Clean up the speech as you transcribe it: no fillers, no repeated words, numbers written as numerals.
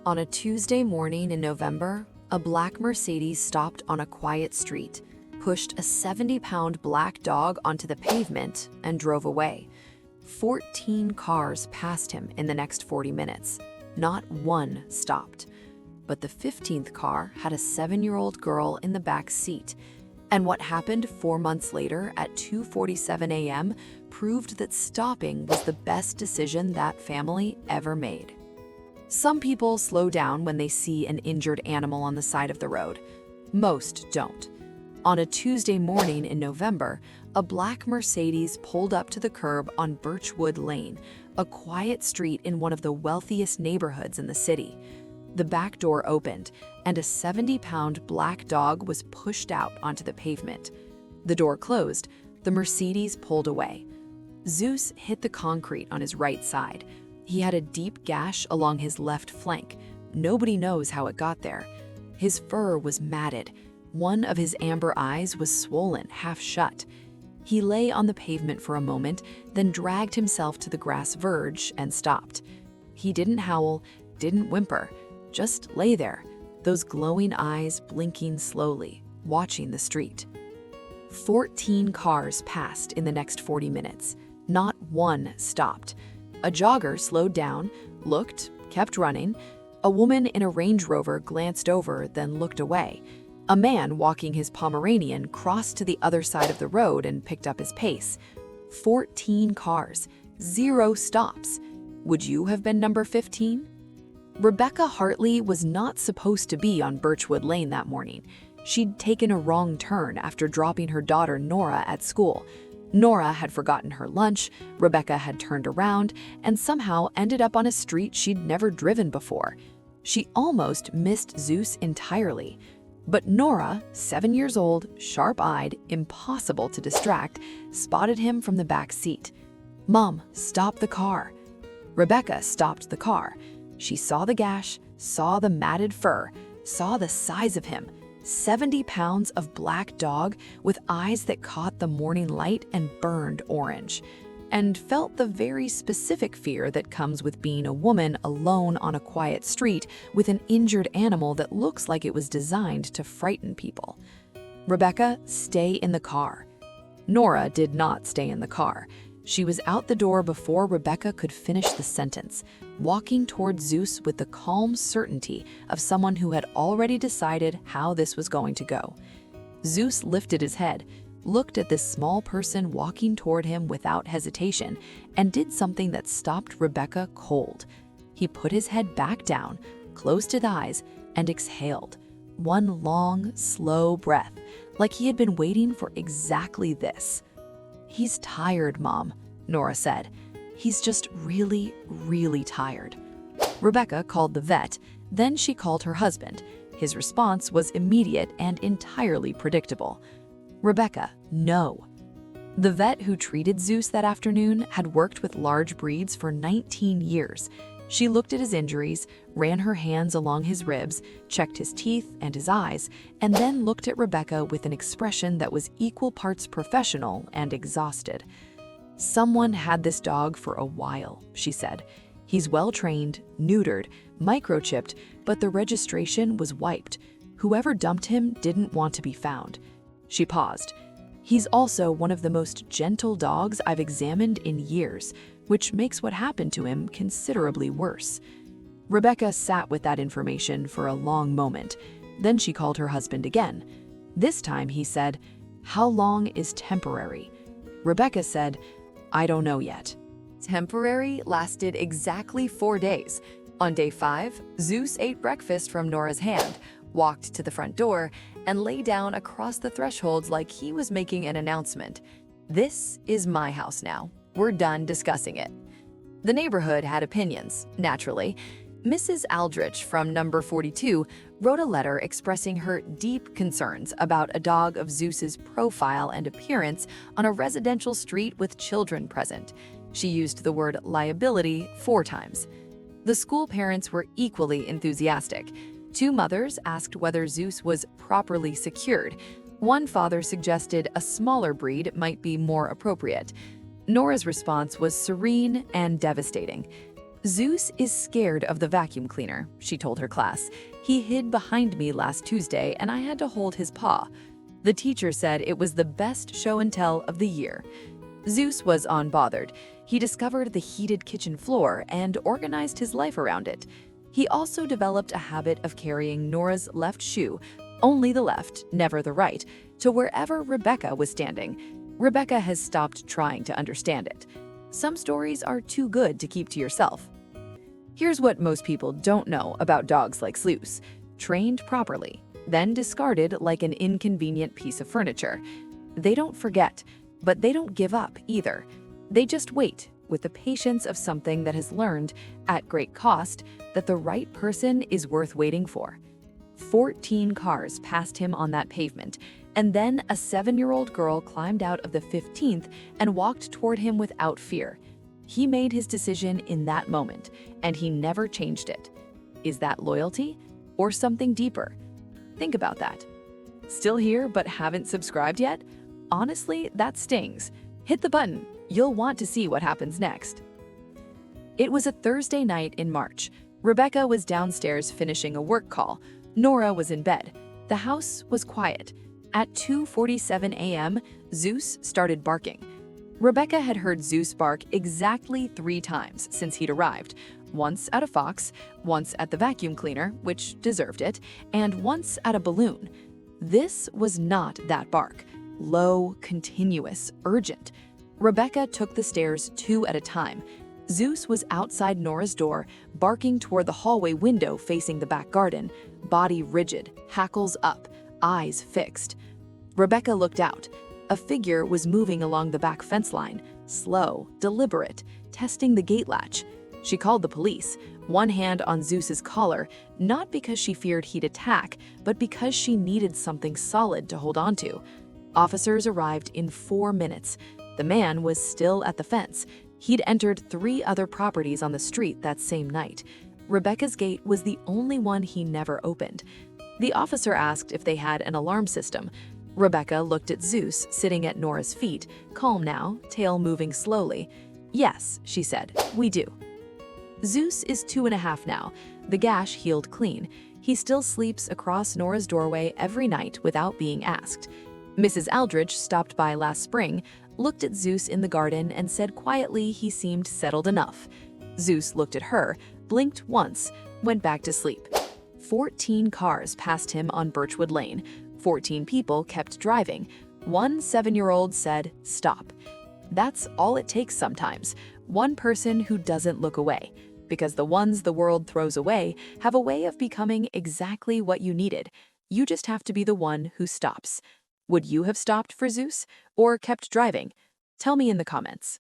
On a Tuesday morning in November, a black Mercedes stopped on a quiet street, pushed a 70-pound black dog onto the pavement, and drove away. 14 cars passed him in the next 40 minutes. Not one stopped. But the 15th car had a 7-year-old girl in the back seat. And what happened 4 months later at 2:47 a.m. proved that stopping was the best decision that family ever made. Some people slow down when they see an injured animal on the side of the road. Most don't. On a Tuesday morning in November, a black Mercedes pulled up to the curb on Birchwood Lane, a quiet street in one of the wealthiest neighborhoods in the city. The back door opened, and a 70-pound black dog was pushed out onto the pavement. The door closed, the Mercedes pulled away. Zeus hit the concrete on his right side. He had a deep gash along his left flank. Nobody knows how it got there. His fur was matted. One of his amber eyes was swollen, half shut. He lay on the pavement for a moment, then dragged himself to the grass verge and stopped. He didn't howl, didn't whimper, just lay there, those glowing eyes blinking slowly, watching the street. 14 cars passed in the next 40 minutes. Not one stopped. A jogger slowed down, looked, kept running. A woman in a Range Rover glanced over, then looked away. A man walking his Pomeranian crossed to the other side of the road and picked up his pace. 14 cars, 0 stops. Would you have been number 15? Rebecca Hartley was not supposed to be on Birchwood Lane that morning. She'd taken a wrong turn after dropping her daughter Nora at school. Nora had forgotten her lunch, Rebecca had turned around, and somehow ended up on a street she'd never driven before. She almost missed Zeus entirely. But Nora, 7 years old, sharp-eyed, impossible to distract, spotted him from the back seat. "Mom, stop the car." Rebecca stopped the car. She saw the gash, saw the matted fur, saw the size of him. 70 pounds of black dog with eyes that caught the morning light and burned orange, and felt the very specific fear that comes with being a woman alone on a quiet street with an injured animal that looks like it was designed to frighten people. "Rebecca, stay in the car." Nora did not stay in the car. She was out the door before Rebecca could finish the sentence, walking toward Zeus with the calm certainty of someone who had already decided how this was going to go. Zeus lifted his head, looked at this small person walking toward him without hesitation, and did something that stopped Rebecca cold. He put his head back down, closed his eyes, and exhaled. One long, slow breath, like he had been waiting for exactly this. "He's tired, Mom," Nora said. "He's just really, really tired." Rebecca called the vet, then she called her husband. His response was immediate and entirely predictable. "Rebecca, no." The vet who treated Zeus that afternoon had worked with large breeds for 19 years. She looked at his injuries, ran her hands along his ribs, checked his teeth and his eyes, and then looked at Rebecca with an expression that was equal parts professional and exhausted. "Someone had this dog for a while," she said. "He's well-trained, neutered, microchipped, but the registration was wiped. Whoever dumped him didn't want to be found." She paused. "He's also one of the most gentle dogs I've examined in years, which makes what happened to him considerably worse." Rebecca sat with that information for a long moment. Then she called her husband again. This time he said, "How long is temporary?" Rebecca said, "I don't know yet." Temporary lasted exactly 4 days. On day 5, Zeus ate breakfast from Nora's hand, walked to the front door, and lay down across the thresholds like he was making an announcement. "This is my house now. We're done discussing it." The neighborhood had opinions, naturally. Mrs. Aldrich from number 42 wrote a letter expressing her deep concerns about a dog of Zeus's profile and appearance on a residential street with children present. She used the word liability 4 times. The school parents were equally enthusiastic. 2 mothers asked whether Zeus was properly secured. One father suggested a smaller breed might be more appropriate. Nora's response was serene and devastating. Zeus is scared of the vacuum cleaner, she told her class. He hid behind me last Tuesday and I had to hold his paw. The teacher said it was the best show and tell of the year. Zeus was unbothered. He discovered the heated kitchen floor and organized his life around it. He also developed a habit of carrying Nora's left shoe, only the left, never the right, to wherever Rebecca was standing. Rebecca has stopped trying to understand it. Some stories are too good to keep to yourself. Here's what most people don't know about dogs like Zeus. Trained properly, then discarded like an inconvenient piece of furniture. They don't forget, but they don't give up either. They just wait with the patience of something that has learned, at great cost, that the right person is worth waiting for. 14 cars passed him on that pavement, and then a 7-year-old girl climbed out of the 15th and walked toward him without fear. He made his decision in that moment, and he never changed it. Is that loyalty or something deeper? Think about that. Still here but haven't subscribed yet? Honestly, that stings. Hit the button. You'll want to see what happens next. It was a Thursday night in March. Rebecca was downstairs finishing a work call. Nora was in bed. The house was quiet. At 2:47 a.m., Zeus started barking. Rebecca had heard Zeus bark exactly 3 times since he'd arrived. Once at a fox, once at the vacuum cleaner, which deserved it, and once at a balloon. This was not that bark. Low, continuous, urgent. Rebecca took the stairs 2 at a time. Zeus was outside Nora's door, barking toward the hallway window facing the back garden, body rigid, hackles up, eyes fixed. Rebecca looked out. A figure was moving along the back fence line, slow, deliberate, testing the gate latch. She called the police, one hand on Zeus's collar, not because she feared he'd attack, but because she needed something solid to hold onto. Officers arrived in 4 minutes. The man was still at the fence. He'd entered 3 other properties on the street that same night. Rebecca's gate was the only one he never opened. The officer asked if they had an alarm system. Rebecca looked at Zeus, sitting at Nora's feet, calm now, tail moving slowly. "Yes," she said, "we do." Zeus is 2.5 now. The gash healed clean. He still sleeps across Nora's doorway every night without being asked. Mrs. Aldridge stopped by last spring, looked at Zeus in the garden and said quietly he seemed settled enough. Zeus looked at her, blinked once, went back to sleep. 14 cars passed him on Birchwood Lane. 14 people kept driving. One 7-year-old said, "Stop." That's all it takes sometimes. One person who doesn't look away. Because the ones the world throws away have a way of becoming exactly what you needed. You just have to be the one who stops. Would you have stopped for Zeus or kept driving? Tell me in the comments.